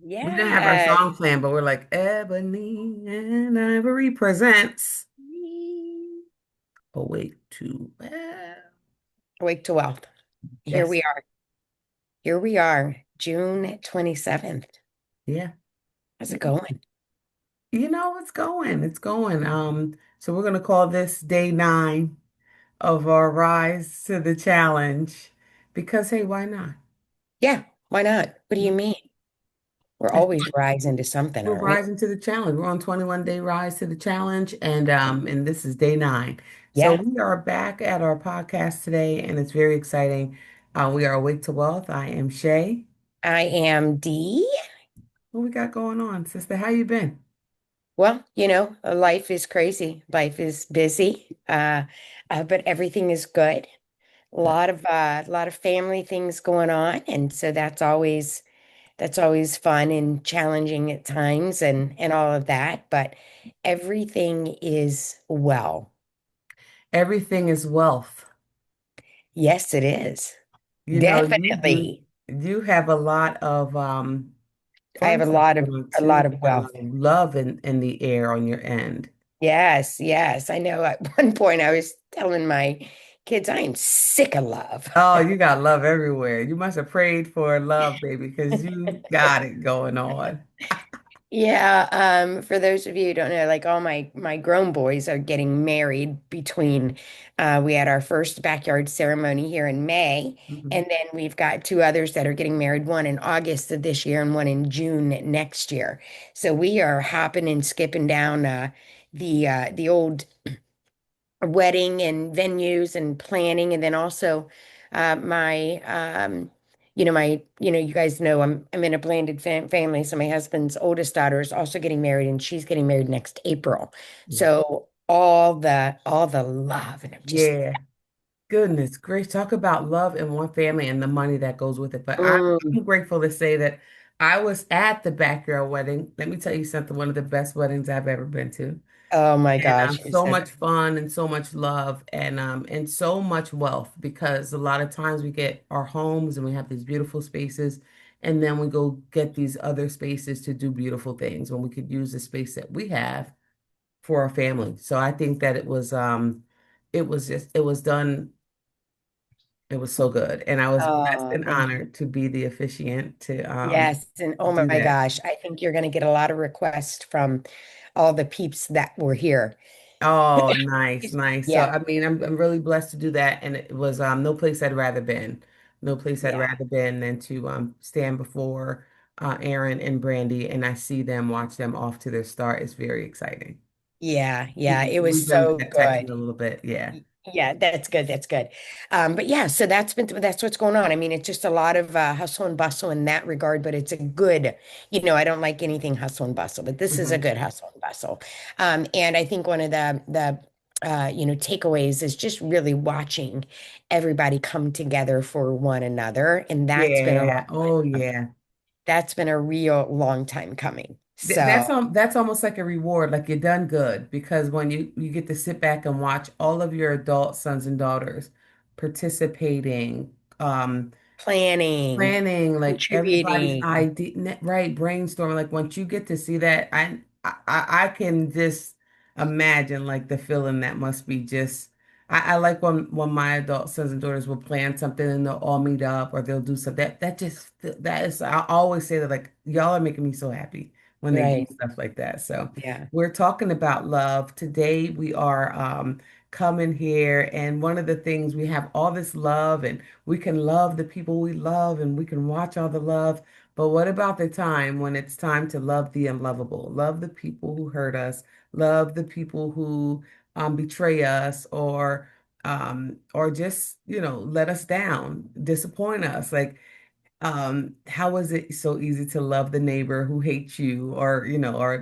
We didn't have our Yes. song planned, but we're like Ebony and Ivory presents Awake to Well. Awake to Wealth. Here Yes. we are. Here we are, June 27th. Yeah. How's Yeah. it going? It's going. It's going. So we're gonna call this day 9 of our rise to the challenge because hey, why not? Yeah, why not? What do you mean? We're always rising to something, We're aren't we? rising to the challenge. We're on 21-day rise to the challenge, and this is day 9. So Yeah, we are back at our podcast today, and it's very exciting. We are Awake to Wealth. I am Shay. I am D. What we got going on, sister? How you been? Well, life is crazy. Life is busy. But everything is good. Good. A lot of family things going on, and so that's always fun and challenging at times and all of that, but everything is well. Everything is wealth. Yes, it is. You do Definitely. you have a lot of I have fun stuff going on a too. lot You of got a lot wealth. of love in the air on your end. Yes, yes. I know at one point I was telling my kids I am sick of love. Oh, you got love everywhere. You must have prayed for love, baby, because you got it going on. Yeah, for those of you who don't know, like all my grown boys are getting married between we had our first backyard ceremony here in May, Mhm. and then we've got two others that are getting married, one in August of this year and one in June next year. So we are hopping and skipping down the old wedding and venues and planning, and then also my you guys know I'm in a blended family, so my husband's oldest daughter is also getting married, and she's getting married next April. Yeah. So all the love, and I'm just Yeah. Goodness gracious. Talk about love in one family and the money that goes with it. But mm, I'm grateful to say that I was at the backyard wedding. Let me tell you something, one of the best weddings I've ever been to. oh my And gosh, so much fun and so much love and so much wealth because a lot of times we get our homes and we have these beautiful spaces and then we go get these other spaces to do beautiful things when we could use the space that we have for our family. So I think that it was done, it was so good. And I was blessed oh and thank you. honored to be the officiant Yes, and oh do my that. gosh, I think you're going to get a lot of requests from all the peeps that were here. Oh, nice, nice. So Yeah, I mean, I'm really blessed to do that, and it was no place I'd rather been, no place I'd yeah. rather been than to stand before Aaron and Brandy, and I see them watch them off to their start. It's very exciting. Yeah, yeah, it We've was been so texting a good. little bit, yeah. Yeah, that's good. That's good. But yeah, so that's what's going on. I mean, it's just a lot of hustle and bustle in that regard, but it's a good, I don't like anything hustle and bustle, but this is a Hmm. good hustle and bustle. And I think one of the takeaways is just really watching everybody come together for one another, and Yeah. Oh, yeah. that's been a real long time coming. That's So that's almost like a reward, like you're done good because when you get to sit back and watch all of your adult sons and daughters participating, planning, planning, like everybody's contributing, idea, right? Brainstorming. Like once you get to see that, I can just imagine like the feeling that must be just. I like when my adult sons and daughters will plan something and they'll all meet up or they'll do something. That is I always say that like y'all are making me so happy when they do right? stuff like that. So Yeah. we're talking about love. Today we are coming here and one of the things we have all this love and we can love the people we love and we can watch all the love. But what about the time when it's time to love the unlovable? Love the people who hurt us, love the people who betray us or just, let us down, disappoint us. Like how is it so easy to love the neighbor who hates you or,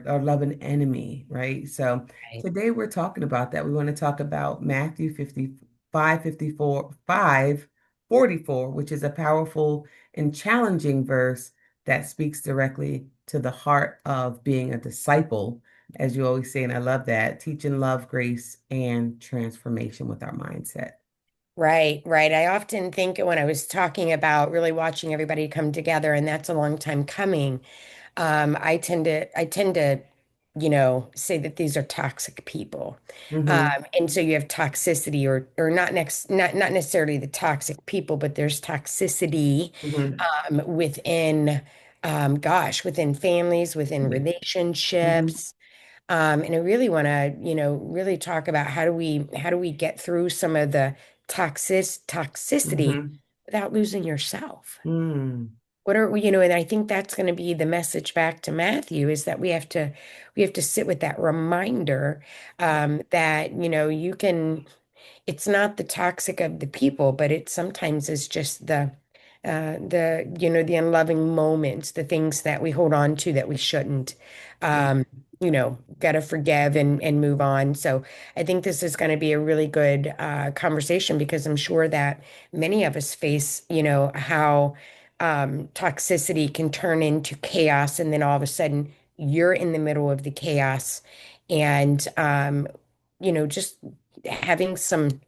or love an enemy, right? So Right. today we're talking about that. We want to talk about Matthew 55, 54, 5:44, which is a powerful and challenging verse that speaks directly to the heart of being a disciple, as you always say, and I love that, teaching love, grace, and transformation with our mindset. Right, right. I often think when I was talking about really watching everybody come together, and that's a long time coming. I tend to, say that these are toxic people. Mm-hmm. And so you have toxicity or not necessarily the toxic people, but there's toxicity Mm-hmm. within within families, within Yeah. Mm-hmm. relationships. And I really want to, really talk about how do we get through some of the toxicity Mm-hmm. without losing yourself. Mm. And I think that's going to be the message back to Matthew is that we have to sit with that reminder that, you can, it's not the toxic of the people, but it sometimes is just the unloving moments, the things that we hold on to that we shouldn't. Um, got to forgive and move on. So I think this is going to be a really good conversation because I'm sure that many of us face, how toxicity can turn into chaos, and then all of a sudden you're in the middle of the chaos, and just having some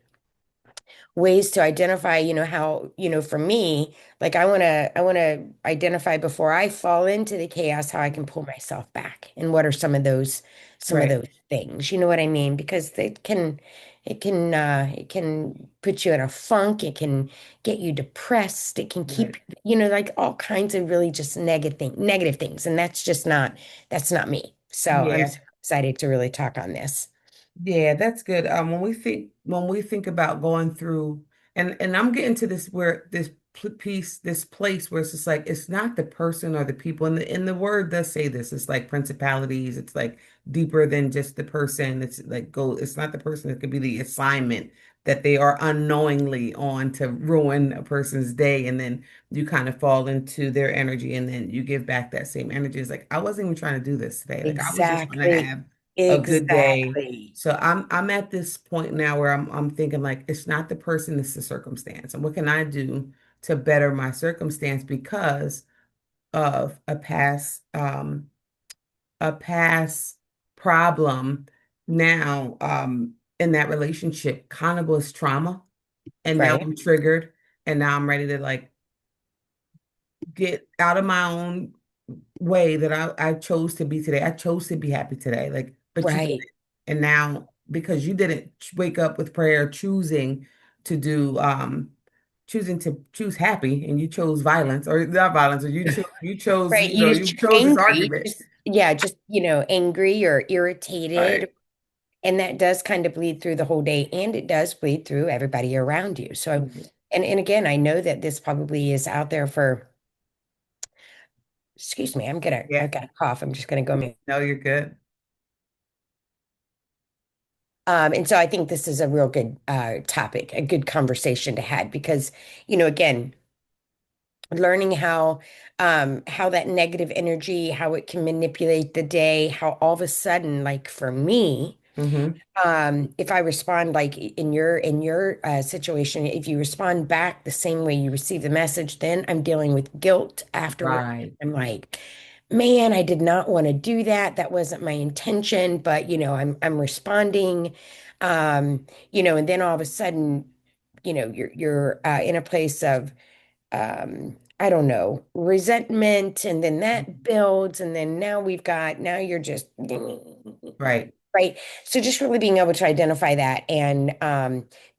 ways to identify, how, for me, like I want to identify before I fall into the chaos how I can pull myself back. And what are some of Right. those things? You know what I mean? Because it can put you in a funk, it can get you depressed, it can keep, Right. like all kinds of really just negative things. And that's not me. So I'm Yeah. so excited to really talk on this. Yeah, that's good. When we think about going through, and I'm getting to this where this place where it's just like it's not the person or the people, and the word does say this. It's like principalities. It's like deeper than just the person. It's like go. It's not the person. It could be the assignment that they are unknowingly on to ruin a person's day, and then you kind of fall into their energy, and then you give back that same energy. It's like I wasn't even trying to do this today. Like I was just trying to Exactly. have a good day. Exactly. So I'm at this point now where I'm thinking like it's not the person, it's the circumstance. And what can I do to better my circumstance because of a past problem now in that relationship kind of was trauma and now Right. I'm triggered and now I'm ready to like get out of my own way that I chose to be today. I chose to be happy today. Like, but you didn't. Right. And now because you didn't wake up with prayer, to do choosing to choose happy and you chose violence or not violence, or Right. you chose this argument. Yeah, just, angry or irritated. Right. And that does kind of bleed through the whole day, and it does bleed through everybody around you. So, Mhm. and again, I know that this probably is out there for, excuse me, Yeah. I've got a cough. I'm just gonna go mute. No, you're good. And so I think this is a real good topic, a good conversation to have because, again, learning how that negative energy, how it can manipulate the day, how all of a sudden, like for me, Hmm. if I respond like in your situation, if you respond back the same way you receive the message, then I'm dealing with guilt afterward. Right. I'm like, man, I did not want to do that. That wasn't my intention, but I'm responding. And then all of a sudden, you're in a place of I don't know, resentment, and then that builds, and then now you're just Right. right. So just really being able to identify that and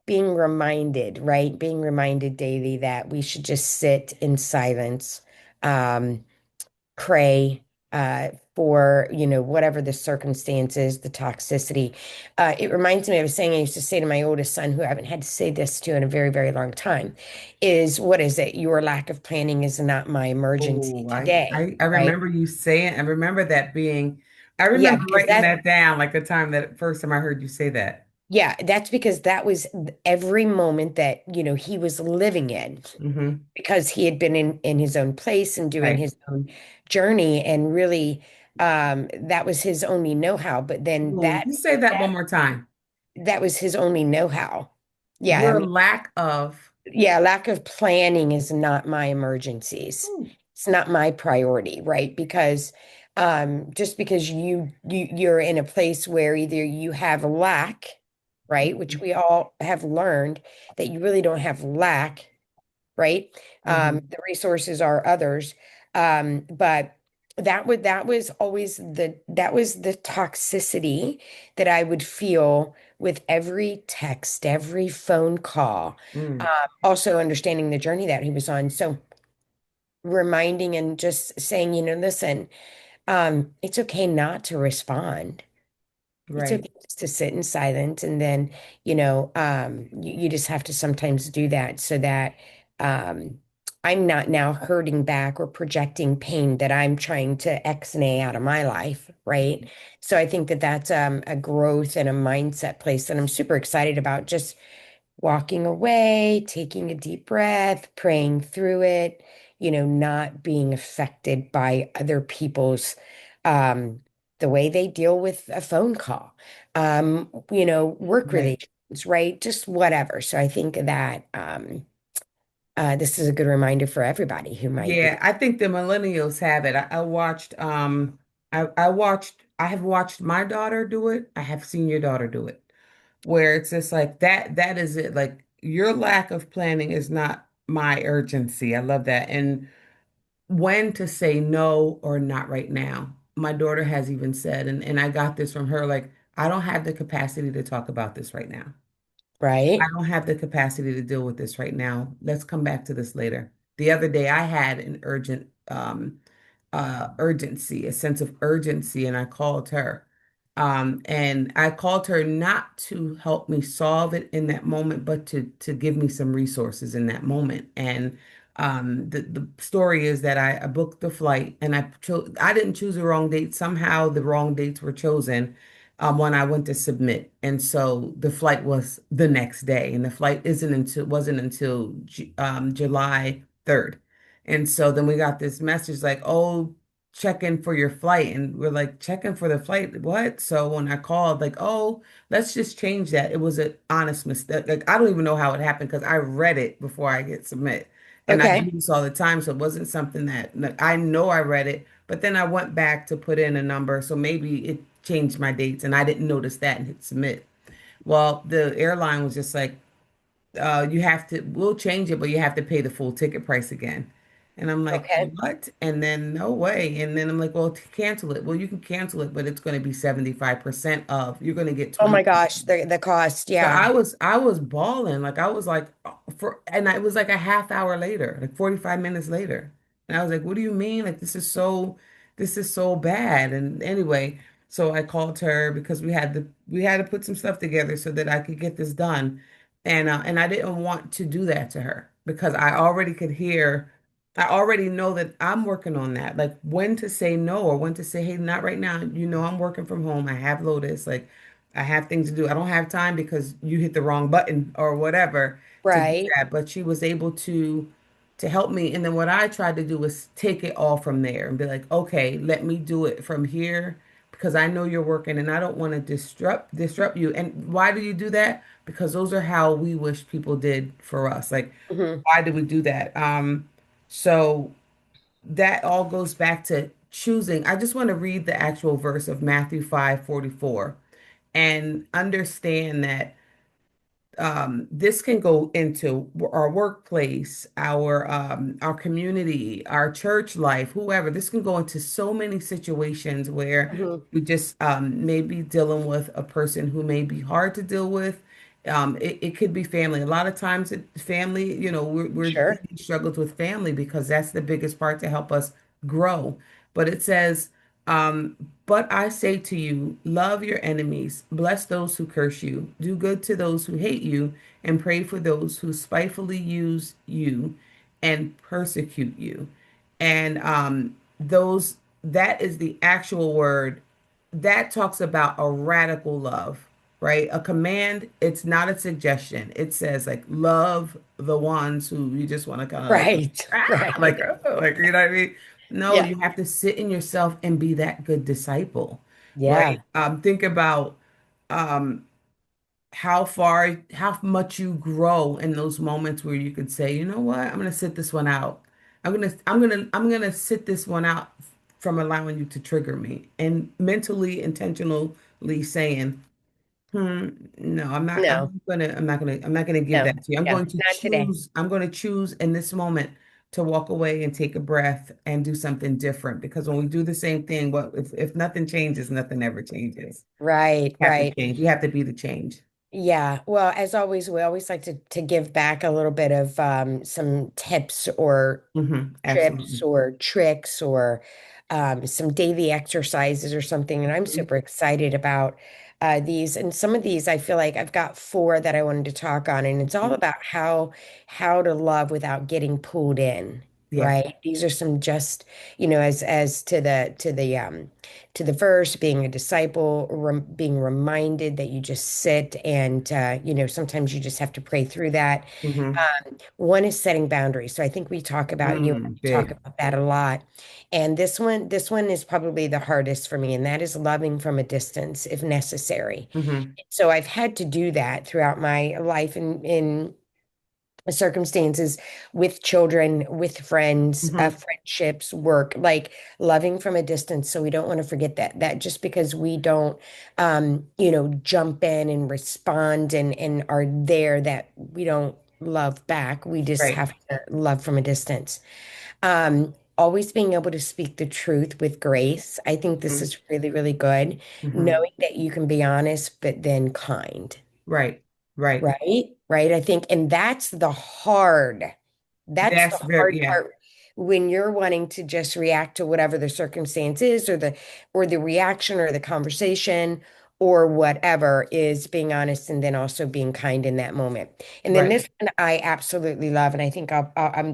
being reminded, right? Being reminded daily that we should just sit in silence, um, pray for, whatever the circumstances, the toxicity. It reminds me of a saying I used to say to my oldest son, who I haven't had to say this to in a very, very long time, is what is it? Your lack of planning is not my emergency Oh, today, I right? remember you saying, I remember that being, I Yeah, remember because writing that that down like the time that first time I heard you say that. Yeah, that's because that was every moment that, he was living in Hmm. because he had been in his own place and doing Right. his own journey and really that was his only know-how. But then Ooh, just say that one that more time. that was his only know-how. Yeah, I Your mean, lack of. yeah, lack of planning is not my emergencies. Ooh, It's not my priority, right? Because just because you're in a place where either you have lack right? Which Mhm. we all have learned that you really don't have lack, right? Mhm. The resources are others. But that was always the toxicity that I would feel with every text, every phone call. Mm. Also understanding the journey that he was on. So reminding and just saying, listen, it's okay not to respond. It's Right. okay just to sit in silence, and then, you just have to sometimes do that so that um, I'm not now hurting back or projecting pain that I'm trying to X-nay out of my life, right? So I think that that's a growth and a mindset place that I'm super excited about. Just walking away, taking a deep breath, praying through it, not being affected by other people's um the way they deal with a phone call. Work Right. relations, right? Just whatever. So I think that this is a good reminder for everybody who might be Yeah, I think the millennials have it. I watched I have watched my daughter do it. I have seen your daughter do it. Where it's just like that is it. Like your lack of planning is not my urgency. I love that. And when to say no or not right now. My daughter has even said, and I got this from her, like, I don't have the capacity to talk about this right now. I right. don't have the capacity to deal with this right now. Let's come back to this later. The other day I had an urgency, a sense of urgency, and I called her. And I called her not to help me solve it in that moment, but to give me some resources in that moment. And the story is that I booked the flight, and I didn't choose the wrong date. Somehow the wrong dates were chosen when I went to submit, and so the flight was the next day, and the flight isn't until wasn't until July 3rd. And so then we got this message like, oh, check in for your flight. And we're like, check in for the flight? What? So when I called, like, oh, let's just change that. It was an honest mistake. Like, I don't even know how it happened because I read it before I hit submit. And I do Okay. this all the time. So it wasn't something that like, I know I read it, but then I went back to put in a number. So maybe it changed my dates and I didn't notice that and hit submit. Well, the airline was just like, we'll change it, but you have to pay the full ticket price again. And I'm like, Okay. what? And then no way. And then I'm like, well, cancel it. Well, you can cancel it, but it's going to be 75% of, you're going to get Oh 20. my gosh, the cost, So yeah. I was bawling. Like I was like it was like a half hour later, like 45 minutes later. And I was like, what do you mean? Like this is so bad. And anyway, so I called her because we had to put some stuff together so that I could get this done. And I didn't want to do that to her because I already know that I'm working on that. Like when to say no or when to say, hey, not right now. You know, I'm working from home. I have Lotus. Like I have things to do. I don't have time because you hit the wrong button or whatever to do Right. that. But she was able to help me. And then what I tried to do was take it all from there and be like, okay, let me do it from here because I know you're working and I don't want to disrupt you. And why do you do that? Because those are how we wish people did for us. Like, Hmm. why did we do that? So that all goes back to choosing. I just want to read the actual verse of Matthew 5:44 and understand that this can go into our workplace, our community, our church life, whoever. This can go into so many situations where Hmm. we just may be dealing with a person who may be hard to deal with. It could be family. A lot of times, family, we're Sure. leading struggles with family because that's the biggest part to help us grow. But it says, um, but I say to you, love your enemies, bless those who curse you, do good to those who hate you, and pray for those who spitefully use you and persecute you. And those that is the actual word that talks about a radical love, right? A command, it's not a suggestion. It says like love the ones who you just want to kind of Right. Right. like you know what I mean? No, Yeah. you have to sit in yourself and be that good disciple, right? Yeah. Think about um how much you grow in those moments where you could say, you know what, I'm gonna sit this one out. I'm gonna sit this one out from allowing you to trigger me and mentally, intentionally saying, No, I'm not. No, I'm not gonna give no, that to you. I'm no, going to not today. choose. I'm going to choose in this moment to walk away and take a breath and do something different. Because when we do the same thing, what if nothing changes, nothing ever changes. Right, You have to right. change. You have to be the change. Yeah. Well, as always, we always like to give back a little bit of some tips or trips Absolutely. or tricks or some daily exercises or something. And I'm Mhm. super excited about these. And some of these, I feel like I've got four that I wanted to talk on, and it's all about how to love without getting pulled in. Yeah. Right. These are some just, as to the verse, being a disciple, being reminded that you just sit and sometimes you just have to pray through that. Hmm. One is setting boundaries. So I think we talk about you talk Big. about that a lot. And this one is probably the hardest for me, and that is loving from a distance if necessary. Hmm. So I've had to do that throughout my life in circumstances with children, with friends, Hmm. friendships, work, like loving from a distance. So we don't want to forget that just because we don't, jump in and respond and are there, that we don't love back. We just Right. have to love from a distance. Always being able to speak the truth with grace. I think this Hmm. is really, really good. Hmm. Knowing that you can be honest, but then kind. Right. Right. Right? Right. I think, and that's the That's very, hard yeah. part when you're wanting to just react to whatever the circumstance is or the reaction or the conversation or whatever, is being honest and then also being kind in that moment. And then Right. this one I absolutely love, and I think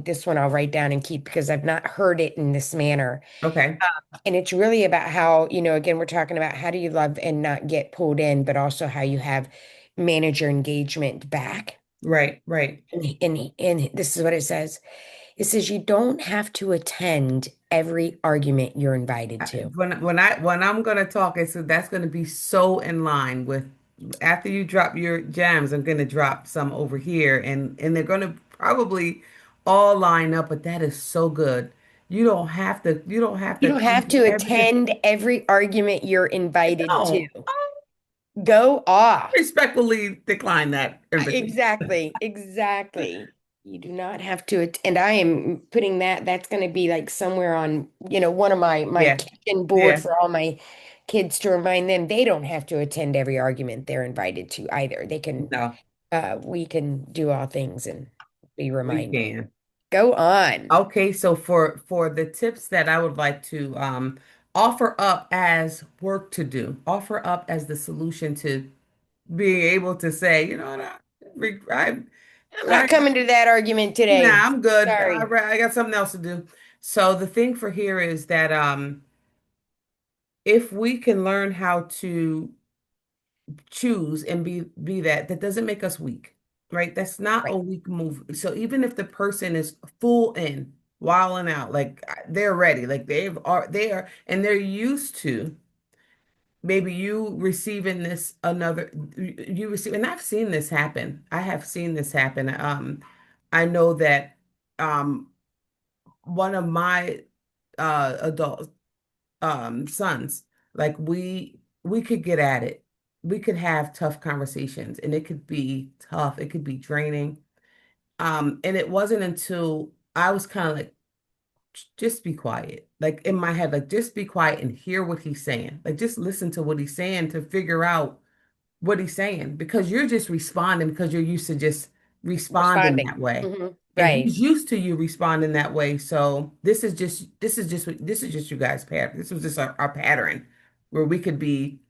this one I'll write down and keep because I've not heard it in this manner. Okay. And it's really about how, again, we're talking about how do you love and not get pulled in, but also how you have manage your engagement back. Right. Right. And this is what it says. It says you don't have to attend every argument you're invited to. When I'm gonna talk, it's so that's gonna be so in line with after you drop your jams, I'm gonna drop some over here and they're gonna probably all line up, but that is so good. You don't have You to don't come have to to every attend every argument you're invited to. no. Go off. Respectfully decline that invitation. Exactly, exactly. You do not have to, and I am putting that's going to be like somewhere on, one of my Yeah. kitchen board Yeah. for all my kids to remind them they don't have to attend every argument they're invited to either. No, We can do all things and be we reminded. can. Go on. Okay, so for the tips that I would like to offer up as work to do, offer up as the solution to being able to say, you know, what, I'm I, not coming to that argument nah, today. I'm good. Sorry. I got something else to do. So the thing for here is that if we can learn how to choose and be that, that doesn't make us weak, right? That's not a Right. weak move. So even if the person is full in, wilding out, like they're ready, like they are, and they're used to maybe you receiving this another you receive, and I've seen this happen. I have seen this happen. I know that one of my adult sons, like we could get at it. We could have tough conversations and it could be tough. It could be draining. And it wasn't until I was kind of like, just be quiet. Like in my head, like just be quiet and hear what he's saying. Like just listen to what he's saying to figure out what he's saying because you're just responding because you're used to just responding Responding. that way. And Right. he's used to you responding that way. So this is just you guys' pattern. This was just our pattern where we could be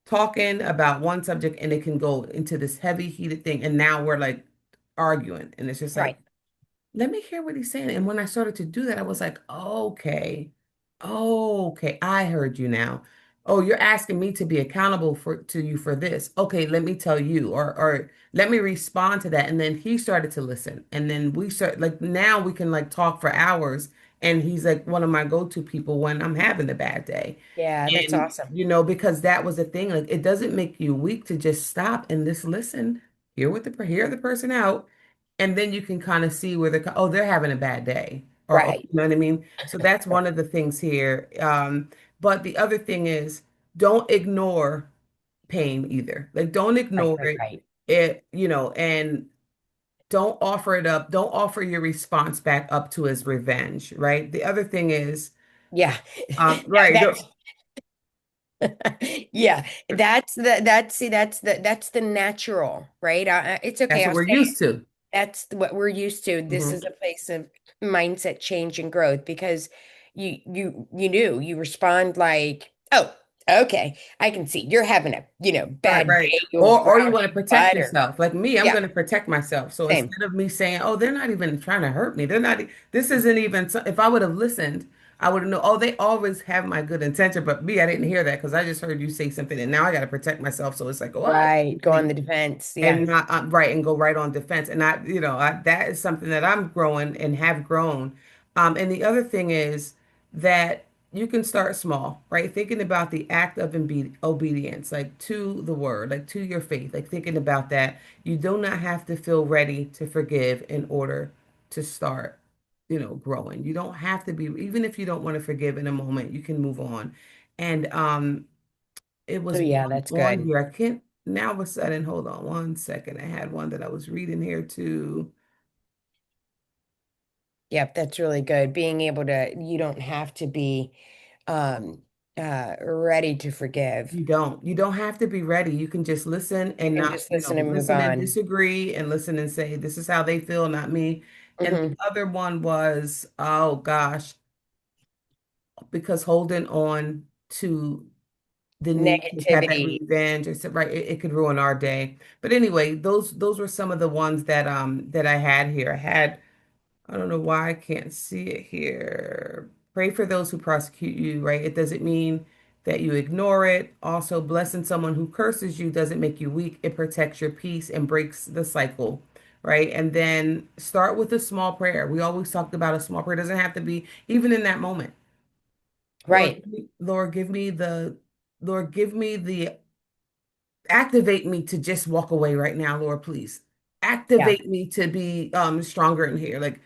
talking about one subject and it can go into this heavy, heated thing. And now we're like arguing. And it's just Right. like, let me hear what he's saying. And when I started to do that, I was like, okay, I heard you now. Oh, you're asking me to be accountable to you for this. Okay, let me tell you, or let me respond to that. And then he started to listen. And then we start like now we can like talk for hours. And he's like one of my go-to people when I'm having a bad day. Yeah, that's And awesome. because that was the thing, like it doesn't make you weak to just stop and just listen, hear the person out, and then you can kind of see where they're having a bad day, or Right. you know what I mean? So that's one of the things here. But the other thing is don't ignore pain either. Like don't Right, ignore right, it. right. And don't offer it up. Don't offer your response back up to as revenge, right? The other thing is, Yeah. right, That's yeah. That's the natural, right? It's okay. that's what I'll we're say it. used to. That's what we're used to. This Hmm. is a place of mindset change and growth because you respond like, oh, okay, I can see you're having a, Right, bad right. day. You'll Or you ground want to your protect butt or yourself. Like me, I'm yeah, going to protect myself. So same. instead of me saying, "Oh, they're not even trying to hurt me. They're not this isn't even if I would have listened, I would have known, oh, they always have my good intention, but me, I didn't hear that because I just heard you say something and now I got to protect myself." So it's like, what? Right. Go on the defense. Yeah. And not right and go right on defense. And that is something that I'm growing and have grown. And the other thing is that you can start small, right? Thinking about the act of obedience, like to the word, like to your faith, like thinking about that. You do not have to feel ready to forgive in order to start, growing. You don't have to be, even if you don't want to forgive in a moment, you can move on. And it Oh was yeah, one that's on good. here. I can't now all of a sudden, hold on one second. I had one that I was reading here too. Yep, that's really good. Being able to, you don't have to be um ready to forgive. You don't have to be ready. You can just listen You and can not, just listen and move listen and on. disagree and listen and say, this is how they feel, not me. And the Hmm. other one was, oh gosh, because holding on to the need to have that Negativity. revenge or right, it could ruin our day. But anyway, those were some of the ones that I had here. I don't know why I can't see it here. Pray for those who prosecute you, right? It doesn't mean that you ignore it. Also, blessing someone who curses you doesn't make you weak. It protects your peace and breaks the cycle, right? And then start with a small prayer. We always talked about a small prayer. It doesn't have to be even in that moment. Right. Lord, Lord, give me the activate me to just walk away right now, Lord, please. Yeah. Activate me to be stronger in here. Like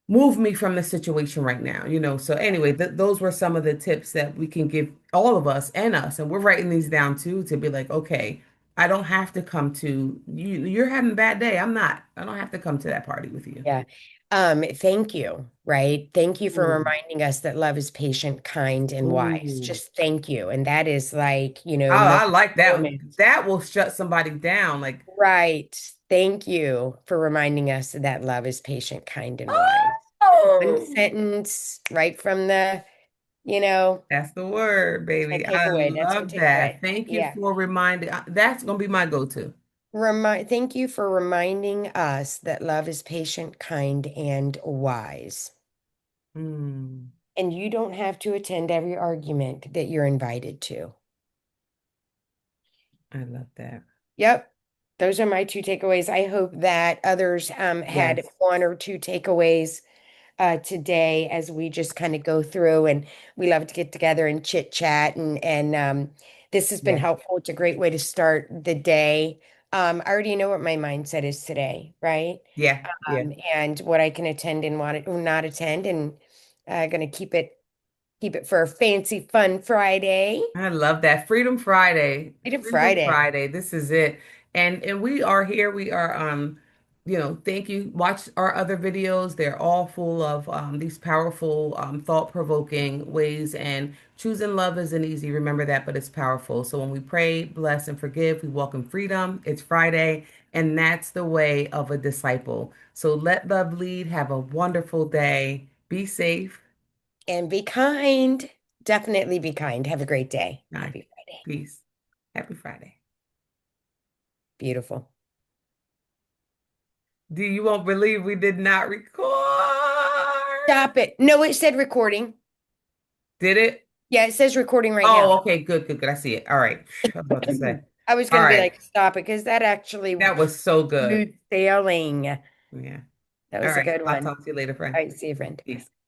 move me from the situation right now, So anyway, those were some of the tips that we can give all of us and us, and we're writing these down too to be like, okay, I don't have to come to you. You're having a bad day. I'm not. I don't have to come to that party with you. Yeah. Thank you, right? Thank you for Ooh, reminding us that love is patient, kind, and wise. ooh. Just thank you. And that is like, I like that one. moment. That will shut somebody down. Like, Right. Thank you for reminding us that love is patient, kind, and wise. One oh, sentence right from the, you know, that's the word, a baby. I takeaway. That's our love that. takeaway. Thank you Yeah. for reminding. That's gonna be my go-to. Thank you for reminding us that love is patient, kind, and wise. Mm, And you don't have to attend every argument that you're invited to. I love that. Yep. Those are my two takeaways. I hope that others had Yes. one or two takeaways today as we just kind of go through and we love to get together and chit chat and this has been Yes. helpful. It's a great way to start the day. I already know what my mindset is today, right? Yeah. Yeah. And what I can attend and want to not attend and gonna keep it for a fancy fun Friday. I love that. Freedom Friday. Freedom Freedom Friday. Friday. This is it. And we are here. We are thank you. Watch our other videos. They're all full of these powerful thought-provoking ways, and choosing love isn't easy. Remember that, but it's powerful. So when we pray, bless, and forgive, we walk in freedom. It's Friday, and that's the way of a disciple. So let love lead. Have a wonderful day. Be safe. And be kind. Definitely be kind. Have a great day. All right. Happy Friday. Peace. Happy Friday. Beautiful. Do you won't believe we did not record? Stop it. No, it said recording. Did it? Yeah, it says recording right now. Oh, okay, good, good, good. I see it. All right. I was about to say. I was All going to be right. like, stop it, because that actually That was so good. smooth sailing. Yeah. That All was a right. good I'll one. talk to you later, All friend. right, see you, friend. Bye. Peace.